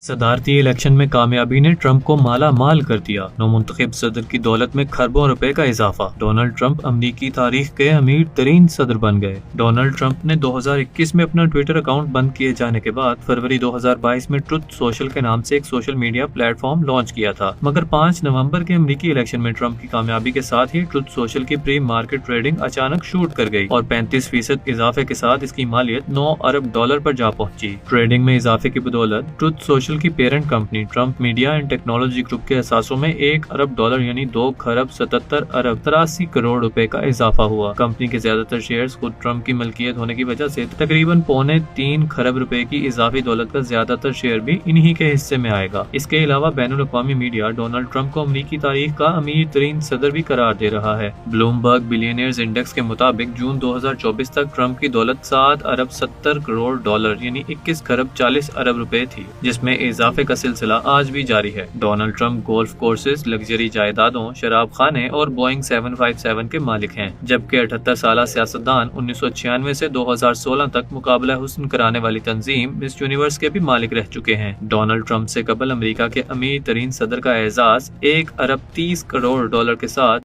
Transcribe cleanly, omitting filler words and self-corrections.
صدارتی الیکشن میں کامیابی نے ٹرمپ کو مالا مال کر دیا، نومنتخب صدر کی دولت میں کھربوں روپے کا اضافہ، ڈونلڈ ٹرمپ امریکی تاریخ کے امیر ترین صدر بن گئے۔ ڈونلڈ ٹرمپ نے 2021 میں اپنا ٹویٹر اکاؤنٹ بند کیے جانے کے بعد فروری 2022 میں ٹروتھ سوشل کے نام سے ایک social media plate form launch کیا تھا، مگر 5 نومبر کے امریکی الیکشن میں ٹرمپ کی کامیابی کے ساتھ ہی ٹروتھ سوشل کی پری مارکیٹ ٹریڈنگ اچانک شوٹ کر گئی اور 35% اضافے کے ساتھ اس کی مالیت $9 ارب پر جا پہنچی۔ ٹریڈنگ میں اضافے کی بدولت ٹروتھ سوشل کی parent company Trump media and technology group کے اثاثوں میں $1 ارب یعنی 2,77,83 کروڑ روپے کا اضافہ ہوا۔ کمپنی کے زیادہ تر شیئرز خود ٹرمپ کی ملکیت ہونے کی وجہ سے تقریباً $2.25 کھرب روپے کی اضافی دولت کا زیادہ تر شیئر بھی انہی کے حصے میں آئے گا۔ اس کے علاوہ بین الاقوامی میڈیا ڈونلڈ ٹرمپ کو امریکی تاریخ کا امیر ترین صدر بھی قرار دے رہا ہے۔ بلومبرگ بلینئرز انڈیکس کے مطابق جون 2024 تک ٹرمپ کی دولت $7 ارب 70 کروڑ یعنی 21 کھرب 40 ارب روپے تھی، جس میں اضافے کا سلسلہ آج بھی جاری ہے۔ Donald Trump golf courses, luxury جائیدادوں، شراب خانے اور بوئنگ 757 کے مالک ہیں، جبکہ 78 سالہ سیاستدان 1996 سے 2016 تک مقابلہ حسن کرانے والی تنظیم مس یونیورس کے بھی مالک رہ چکے ہیں۔ ڈونلڈ ٹرمپ سے قبل امریکہ کے امیر ترین صدر کا اعزاز $1 ارب 30 کروڑ کے ساتھ